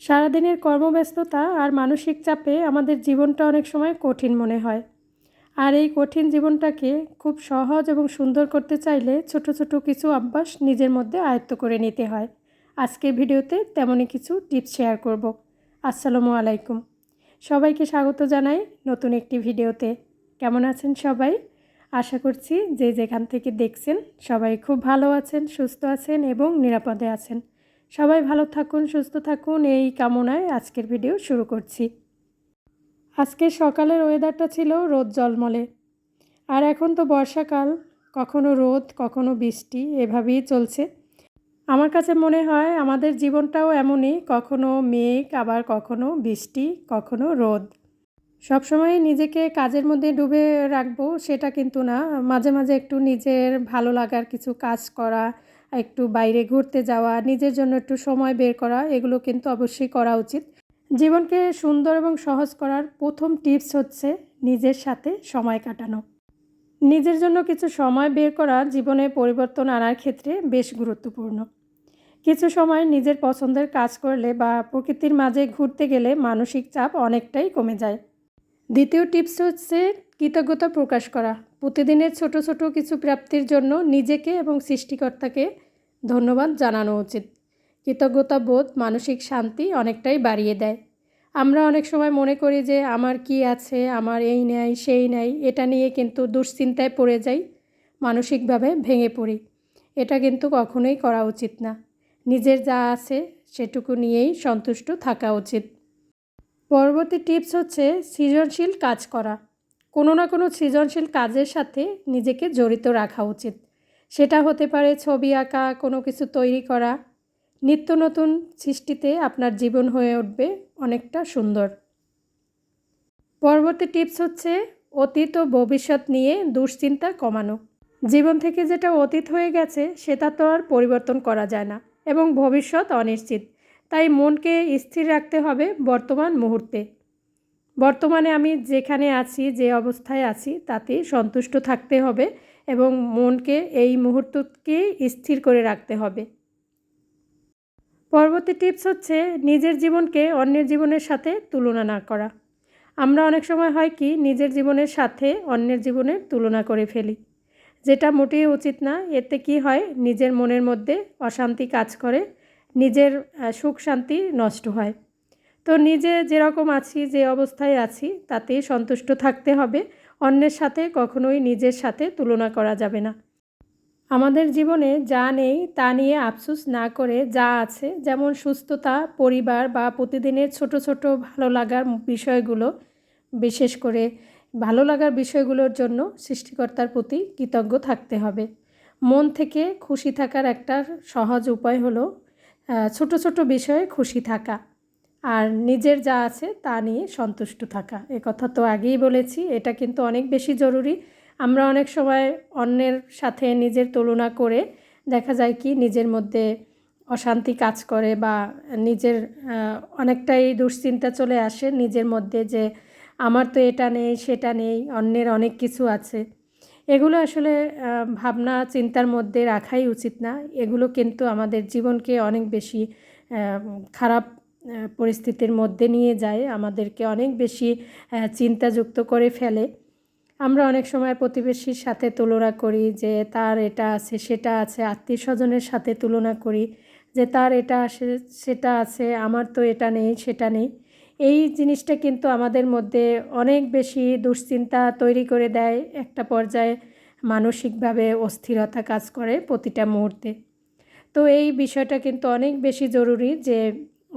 সারাদিনের কর্মব্যস্ততা আর মানসিক চাপে আমাদের জীবনটা অনেক সময় কঠিন মনে হয়। আর এই কঠিন জীবনটাকে খুব সহজ এবং সুন্দর করতে চাইলে ছোট ছোট কিছু অভ্যাস নিজের মধ্যে আয়ত্ত করে নিতে হয়। আজকের ভিডিওতে তেমনই কিছু টিপস শেয়ার করব। আসসালামু আলাইকুম, সবাইকে স্বাগত জানাই নতুন একটি ভিডিওতে। কেমন আছেন সবাই? আশা করছি যে যেখান থেকে দেখছেন সবাই খুব ভালো আছেন, সুস্থ আছেন এবং নিরাপদে আছেন। সবাই ভালো থাকুন, সুস্থ থাকুন, এই কামনায় আজকের ভিডিও শুরু করছি। আজকের সকালের ওয়েদারটা ছিল রোদ জলমলে। আর এখন তো বর্ষাকাল, কখনো রোদ কখনো বৃষ্টি এভাবেই চলছে। আমার কাছে মনে হয় আমাদের জীবনটাও এমনই, কখনো মেঘ আবার কখনো বৃষ্টি কখনো রোদ। সবসময় নিজেকে কাজের মধ্যে ডুবে রাখবো সেটা কিন্তু না, মাঝে মাঝে একটু নিজের ভালো লাগার কিছু কাজ করা, একটু বাইরে ঘুরতে যাওয়া, নিজের জন্য একটু সময় বের করা, এগুলো কিন্তু অবশ্যই করা উচিত। জীবনকে সুন্দর এবং সহজ করার প্রথম টিপস হচ্ছে নিজের সাথে সময় কাটানো। নিজের জন্য কিছু সময় বের করা জীবনে পরিবর্তন আনার ক্ষেত্রে বেশ গুরুত্বপূর্ণ। কিছু সময় নিজের পছন্দের কাজ করলে বা প্রকৃতির মাঝে ঘুরতে গেলে মানসিক চাপ অনেকটাই কমে যায়। দ্বিতীয় টিপস হচ্ছে কৃতজ্ঞতা প্রকাশ করা। প্রতিদিনের ছোট ছোট কিছু প্রাপ্তির জন্য নিজেকে এবং সৃষ্টিকর্তাকে ধন্যবাদ জানানো উচিত। কৃতজ্ঞতা বোধ মানসিক শান্তি অনেকটাই বাড়িয়ে দেয়। আমরা অনেক সময় মনে করি যে আমার কি আছে, আমার এই নেই সেই নেই, এটা নিয়ে কিন্তু দুশ্চিন্তায় পড়ে যাই, মানসিকভাবে ভেঙে পড়ি। এটা কিন্তু কখনোই করা উচিত না। নিজের যা আছে সেটুকু নিয়েই সন্তুষ্ট থাকা উচিত। পরবর্তী টিপস হচ্ছে সৃজনশীল কাজ করা। কোনো না কোনো সৃজনশীল কাজের সাথে নিজেকে জড়িত রাখা উচিত। সেটা হতে পারে ছবি আঁকা, কোনো কিছু তৈরি করা। নিত্য নতুন সৃষ্টিতে আপনার জীবন হয়ে উঠবে অনেকটা সুন্দর। পরবর্তী টিপস হচ্ছে অতীত ও ভবিষ্যৎ নিয়ে দুশ্চিন্তা কমানো। জীবন থেকে যেটা অতীত হয়ে গেছে সেটা তো আর পরিবর্তন করা যায় না এবং ভবিষ্যৎ অনিশ্চিত। তাই মনকে স্থির রাখতে হবে বর্তমান মুহূর্তে। বর্তমানে আমি যেখানে আছি, যে অবস্থায় আছি তাতে সন্তুষ্ট থাকতে হবে এবং মনকে এই মুহূর্তকে স্থির করে রাখতে হবে। পরবর্তী টিপস হচ্ছে নিজের জীবনকে অন্যের জীবনের সাথে তুলনা না করা। আমরা অনেক সময় হয় কি নিজের জীবনের সাথে অন্যের জীবনের তুলনা করে ফেলি, যেটা মোটেই উচিত না। এতে কি হয়, নিজের মনের মধ্যে অশান্তি কাজ করে, নিজের সুখ শান্তি নষ্ট হয়। তো নিজে যেরকম আছি, যে অবস্থায় আছি তাতেই সন্তুষ্ট থাকতে হবে। অন্যের সাথে কখনোই নিজের সাথে তুলনা করা যাবে না। আমাদের জীবনে যা নেই তা নিয়ে আফসোস না করে যা আছে, যেমন সুস্থতা, পরিবার বা প্রতিদিনের ছোট ছোট ভালো লাগার বিষয়গুলো, বিশেষ করে ভালো লাগার বিষয়গুলোর জন্য সৃষ্টিকর্তার প্রতি কৃতজ্ঞ থাকতে হবে। মন থেকে খুশি থাকার একটা সহজ উপায় হলো ছোট ছোট বিষয়ে খুশি থাকা আর নিজের যা আছে তা নিয়ে সন্তুষ্ট থাকা। এ কথা তো আগেই বলেছি, এটা কিন্তু অনেক বেশি জরুরি। আমরা অনেক সময় অন্যের সাথে নিজের তুলনা করে দেখা যায় কি নিজের মধ্যে অশান্তি কাজ করে বা নিজের অনেকটাই দুশ্চিন্তা চলে আসে নিজের মধ্যে, যে আমার তো এটা নেই সেটা নেই, অন্যের অনেক কিছু আছে। এগুলো আসলে ভাবনা চিন্তার মধ্যে রাখাই উচিত না। এগুলো কিন্তু আমাদের জীবনকে অনেক বেশি খারাপ পরিস্থিতির মধ্যে নিয়ে যায়, আমাদেরকে অনেক বেশি চিন্তাযুক্ত করে ফেলে। আমরা অনেক সময় প্রতিবেশীর সাথে তুলনা করি যে তার এটা আছে সেটা আছে, আত্মীয় স্বজনের সাথে তুলনা করি যে তার এটা আছে সেটা আছে, আমার তো এটা নেই সেটা নেই। এই জিনিসটা কিন্তু আমাদের মধ্যে অনেক বেশি দুশ্চিন্তা তৈরি করে দেয়। একটা পর্যায়ে মানসিকভাবে অস্থিরতা কাজ করে প্রতিটা মুহূর্তে। তো এই বিষয়টা কিন্তু অনেক বেশি জরুরি যে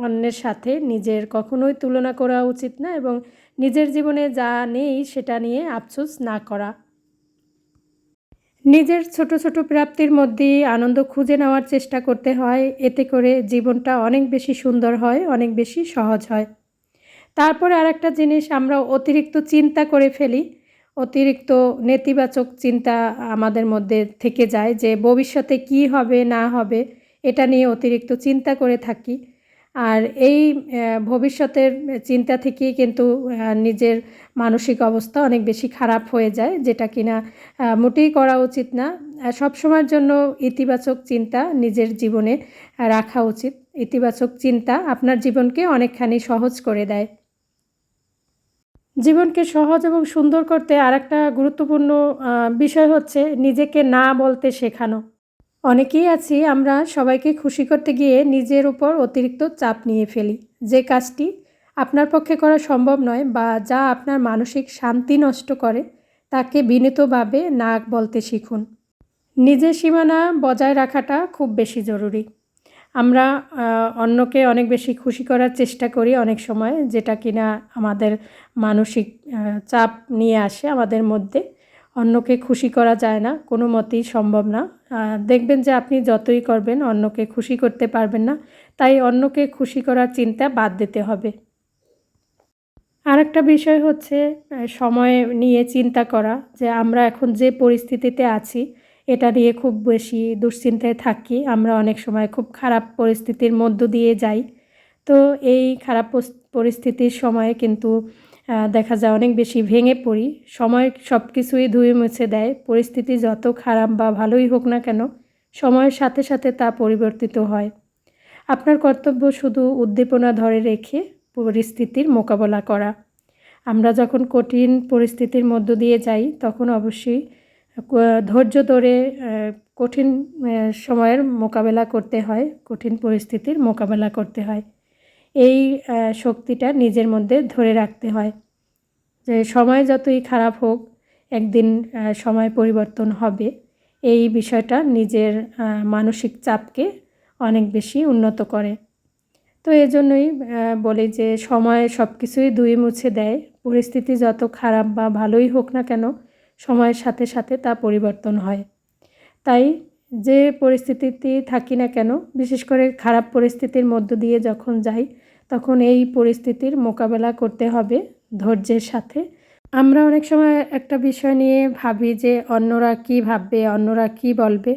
অন্যের সাথে নিজের কখনোই তুলনা করা উচিত না এবং নিজের জীবনে যা নেই সেটা নিয়ে আফসোস না করা। নিজের ছোট ছোট প্রাপ্তির মধ্যেই আনন্দ খুঁজে নেওয়ার চেষ্টা করতে হয়। এতে করে জীবনটা অনেক বেশি সুন্দর হয়, অনেক বেশি সহজ হয়। তারপরে আরেকটা জিনিস, আমরা অতিরিক্ত চিন্তা করে ফেলি। অতিরিক্ত নেতিবাচক চিন্তা আমাদের মধ্যে থেকে যায় যে ভবিষ্যতে কী হবে না হবে এটা নিয়ে অতিরিক্ত চিন্তা করে থাকি। আর এই ভবিষ্যতের চিন্তা থেকেই কিন্তু নিজের মানসিক অবস্থা অনেক বেশি খারাপ হয়ে যায়, যেটা কিনা মোটেই করা উচিত না। সবসময়ের জন্য ইতিবাচক চিন্তা নিজের জীবনে রাখা উচিত। ইতিবাচক চিন্তা আপনার জীবনকে অনেকখানি সহজ করে দেয়। জীবনকে সহজ এবং সুন্দর করতে আরেকটা গুরুত্বপূর্ণ বিষয় হচ্ছে নিজেকে না বলতে শেখানো। অনেকেই আছি আমরা সবাইকে খুশি করতে গিয়ে নিজের উপর অতিরিক্ত চাপ নিয়ে ফেলি, যে কাজটি আপনার পক্ষে করা সম্ভব নয় বা যা আপনার মানসিক শান্তি নষ্ট করে। তাকে বিনীতভাবে না বলতে শিখুন। নিজের সীমানা বজায় রাখাটা খুব বেশি জরুরি। আমরা অন্যকে অনেক বেশি খুশি করার চেষ্টা করি অনেক সময়, যেটা কিনা আমাদের মানসিক চাপ নিয়ে আসে আমাদের মধ্যে। অন্যকে খুশি করা যায় না, কোনো মতেই সম্ভব না। দেখবেন যে আপনি যতই করবেন অন্যকে খুশি করতে পারবেন না। তাই অন্যকে খুশি করার চিন্তা বাদ দিতে হবে। আরেকটা বিষয় হচ্ছে সময় নিয়ে চিন্তা করা, যে আমরা এখন যে পরিস্থিতিতে আছি এটা নিয়ে খুব বেশি দুশ্চিন্তায় থাকি। আমরা অনেক সময় খুব খারাপ পরিস্থিতির মধ্য দিয়ে যাই। তো এই খারাপ পরিস্থিতির সময়ে কিন্তু দেখা যায় অনেক বেশি ভেঙে পড়ি। সময় সব কিছুই ধুয়ে মুছে দেয়। পরিস্থিতি যত খারাপ বা ভালোই হোক না কেন, সময়ের সাথে সাথে তা পরিবর্তিত হয়। আপনার কর্তব্য শুধু উদ্দীপনা ধরে রেখে পরিস্থিতির মোকাবেলা করা। আমরা যখন কঠিন পরিস্থিতির মধ্য দিয়ে যাই তখন অবশ্যই ধৈর্য ধরে কঠিন সময়ের মোকাবেলা করতে হয়, কঠিন পরিস্থিতির মোকাবেলা করতে হয়। এই শক্তিটা নিজের মধ্যে ধরে রাখতে হয় যে সময় যতই খারাপ হোক একদিন সময় পরিবর্তন হবে। এই বিষয়টা নিজের মানসিক চাপকে অনেক বেশি উন্নত করে। তো এজন্যই বলি যে সময় সব কিছুই ধুয়ে মুছে দেয়। পরিস্থিতি যত খারাপ বা ভালোই হোক না কেন, সময়ের সাথে সাথে তা পরিবর্তন হয়। তাই যে পরিস্থিতিতেই থাকি না কেন, বিশেষ করে খারাপ পরিস্থিতির মধ্য দিয়ে যখন যাই তখন এই পরিস্থিতির মোকাবেলা করতে হবে ধৈর্যের সাথে। আমরা অনেক সময় একটা বিষয় নিয়ে ভাবি যে অন্যরা কী ভাববে, অন্যরা কী বলবে।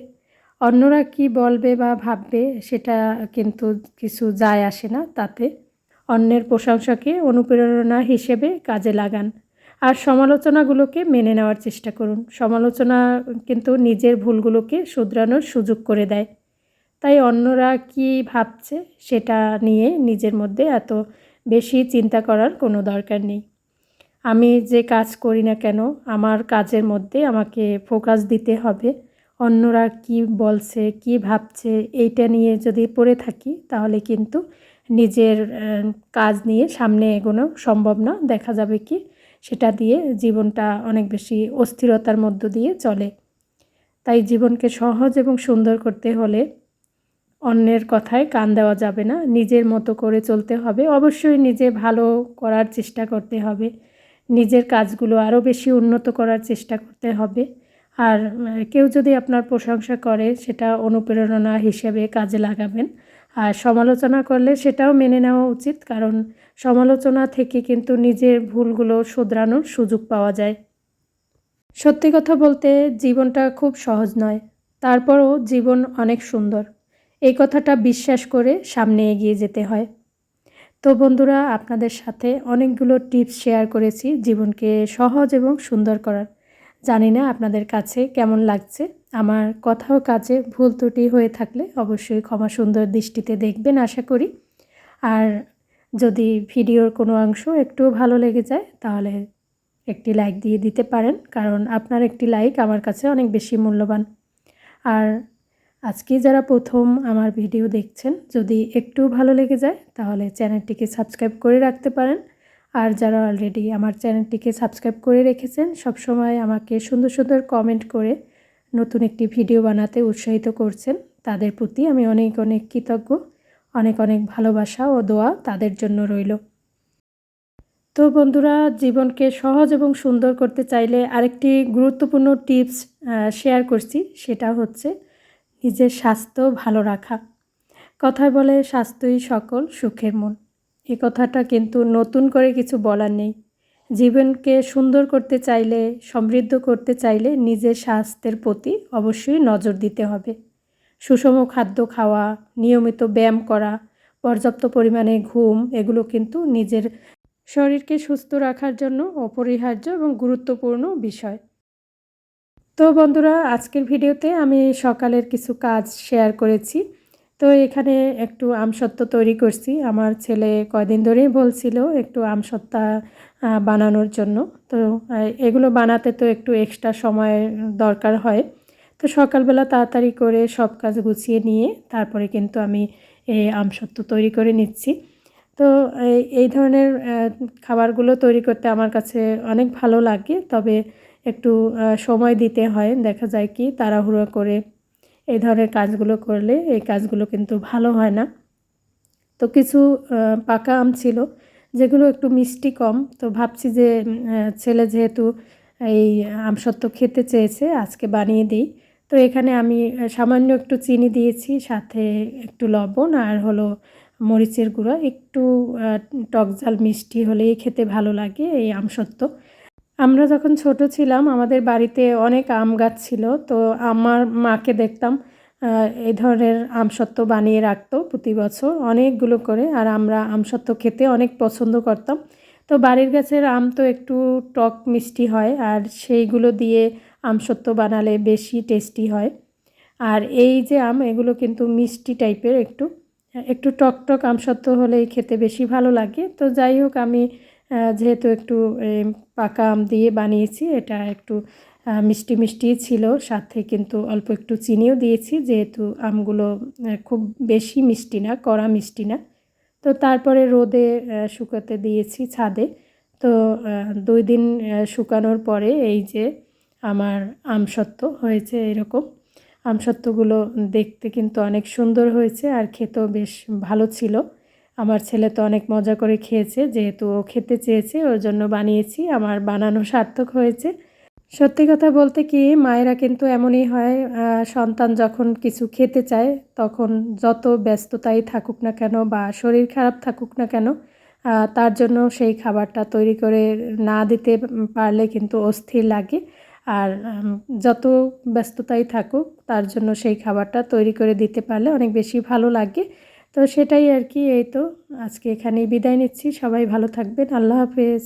অন্যরা কী বলবে বা ভাববে সেটা কিন্তু কিছু যায় আসে না তাতে। অন্যের প্রশংসাকে অনুপ্রেরণা হিসেবে কাজে লাগান আর সমালোচনাগুলোকে মেনে নেওয়ার চেষ্টা করুন। সমালোচনা কিন্তু নিজের ভুলগুলোকে শুধরানোর সুযোগ করে দেয়। তাই অন্যরা কী ভাবছে সেটা নিয়ে নিজের মধ্যে এত বেশি চিন্তা করার কোনো দরকার নেই। আমি যে কাজ করি না কেন আমার কাজের মধ্যে আমাকে ফোকাস দিতে হবে। অন্যরা কী বলছে, কী ভাবছে এইটা নিয়ে যদি পড়ে থাকি তাহলে কিন্তু নিজের কাজ নিয়ে সামনে এগোনো সম্ভব না। দেখা যাবে কি সেটা দিয়ে জীবনটা অনেক বেশি অস্থিরতার মধ্য দিয়ে চলে। তাই জীবনকে সহজ এবং সুন্দর করতে হলে অন্যের কথায় কান দেওয়া যাবে না, নিজের মতো করে চলতে হবে। অবশ্যই নিজে ভালো করার চেষ্টা করতে হবে, নিজের কাজগুলো আরও বেশি উন্নত করার চেষ্টা করতে হবে। আর কেউ যদি আপনার প্রশংসা করে সেটা অনুপ্রেরণা হিসেবে কাজে লাগাবেন। আর সমালোচনা করলে সেটাও মেনে নেওয়া উচিত, কারণ সমালোচনা থেকে কিন্তু নিজের ভুলগুলো শুধরানোর সুযোগ পাওয়া যায়। সত্যি কথা বলতে জীবনটা খুব সহজ নয়, তারপরও জীবন অনেক সুন্দর। এই কথাটা বিশ্বাস করে সামনে এগিয়ে যেতে হয়। তো বন্ধুরা, আপনাদের সাথে অনেকগুলো টিপস শেয়ার করেছি জীবনকে সহজ এবং সুন্দর করার। জানি না আপনাদের কাছে কেমন লাগছে। আমার কথা ও কাজে ভুল ত্রুটি হয়ে থাকলে অবশ্যই ক্ষমা সুন্দর দৃষ্টিতে দেখবেন আশা করি। আর যদি ভিডিওর কোনো অংশ একটু ভালো লেগে যায় তাহলে একটি লাইক দিয়ে দিতে পারেন, কারণ আপনার একটি লাইক আমার কাছে অনেক বেশি মূল্যবান। আর আজকে যারা প্রথম আমার ভিডিও দেখছেন, যদি একটু ভালো লেগে যায় তাহলে চ্যানেলটিকে সাবস্ক্রাইব করে রাখতে পারেন। আর যারা অলরেডি আমার চ্যানেলটিকে সাবস্ক্রাইব করে রেখেছেন, সবসময় আমাকে সুন্দর সুন্দর কমেন্ট করে নতুন একটি ভিডিও বানাতে উৎসাহিত করছেন, তাদের প্রতি আমি অনেক অনেক কৃতজ্ঞ। অনেক অনেক ভালোবাসা ও দোয়া তাদের জন্য রইল। তো বন্ধুরা, জীবনকে সহজ এবং সুন্দর করতে চাইলে আরেকটি গুরুত্বপূর্ণ টিপস শেয়ার করছি, সেটা হচ্ছে নিজের স্বাস্থ্য ভালো রাখা। কথায় বলে স্বাস্থ্যই সকল সুখের মূল। এই কথাটা কিন্তু নতুন করে কিছু বলার নেই। জীবনকে সুন্দর করতে চাইলে, সমৃদ্ধ করতে চাইলে নিজের স্বাস্থ্যের প্রতি অবশ্যই নজর দিতে হবে। সুষম খাদ্য খাওয়া, নিয়মিত ব্যায়াম করা, পর্যাপ্ত পরিমাণে ঘুম, এগুলো কিন্তু নিজের শরীরকে সুস্থ রাখার জন্য অপরিহার্য এবং গুরুত্বপূর্ণ বিষয়। তো বন্ধুরা, আজকের ভিডিওতে আমি সকালের কিছু কাজ শেয়ার করেছি। তো এখানে একটু আমসত্ত্ব তৈরি করছি। আমার ছেলে কয়দিন ধরেই বলছিল একটু আমসত্ত্বা বানানোর জন্য। তো এগুলো বানাতে তো একটু এক্সট্রা সময় দরকার হয়। তো সকালবেলা তাড়াতাড়ি করে সব কাজ গুছিয়ে নিয়ে তারপরে কিন্তু আমি এই আমসত্ত্ব তৈরি করে নিচ্ছি। তো এই ধরনের খাবারগুলো তৈরি করতে আমার কাছে অনেক ভালো লাগে। তবে একটু সময় দিতে হয়। দেখা যায় কি তাড়াহুড়ো করে এই ধরনের কাজগুলো করলে এই কাজগুলো কিন্তু ভালো হয় না। তো কিছু পাকা আম ছিল যেগুলো একটু মিষ্টি কম। তো ভাবছি যে ছেলে যেহেতু এই আমসত্ত্ব খেতে চেয়েছে আজকে বানিয়ে দিই। তো এখানে আমি সামান্য একটু চিনি দিয়েছি, সাথে একটু লবণ আর হলো মরিচের গুঁড়া। একটু টক ঝাল মিষ্টি হলেই খেতে ভালো লাগে এই আমসত্ত্ব। আমরা যখন ছোট ছিলাম আমাদের বাড়িতে অনেক আম গাছ ছিল। তো আমার মাকে দেখতাম এই ধরনের আমসত্ত্ব বানিয়ে রাখতো প্রতি বছর অনেকগুলো করে, আর আমরা আমসত্ত্ব খেতে অনেক পছন্দ করতাম। তো বাড়ির গাছের আম তো একটু টক মিষ্টি হয়, আর সেইগুলো দিয়ে আমসত্ত্ব বানালে বেশি টেস্টি হয়। আর এই যে আম এগুলো কিন্তু মিষ্টি টাইপের, একটু একটু টক টক আমসত্ত্ব হলেই খেতে বেশি ভালো লাগে। তো যাই হোক আমি যেহেতু একটু পাকা আম দিয়ে বানিয়েছি, এটা একটু মিষ্টি মিষ্টিই ছিল, সাথে কিন্তু অল্প একটু চিনিও দিয়েছি যেহেতু আমগুলো খুব বেশি মিষ্টি না, কড়া মিষ্টি না। তো তারপরে রোদে শুকাতে দিয়েছি ছাদে। তো 2 দিন শুকানোর পরে এই যে আমার আমসত্ত্ব হয়েছে এরকম। আমসত্ত্বগুলো দেখতে কিন্তু অনেক সুন্দর হয়েছে আর খেতেও বেশ ভালো ছিল। আমার ছেলে তো অনেক মজা করে খেয়েছে, যেহেতু ও খেতে চেয়েছে ওর জন্য বানিয়েছি। আমার বানানো সার্থক হয়েছে। সত্যি কথা বলতে কি মায়েরা কিন্তু এমনই হয়, সন্তান যখন কিছু খেতে চায় তখন যত ব্যস্ততাই থাকুক না কেন বা শরীর খারাপ থাকুক না কেন, তার জন্য সেই খাবারটা তৈরি করে না দিতে পারলে কিন্তু অস্থির লাগে। আর যত ব্যস্ততাই থাকুক তার জন্য সেই খাবারটা তৈরি করে দিতে পারলে অনেক বেশি ভালো লাগে। তো সেটাই আর কি। এই তো আজকে এখানেই বিদায় নিচ্ছি। সবাই ভালো থাকবেন। আল্লাহ হাফেজ।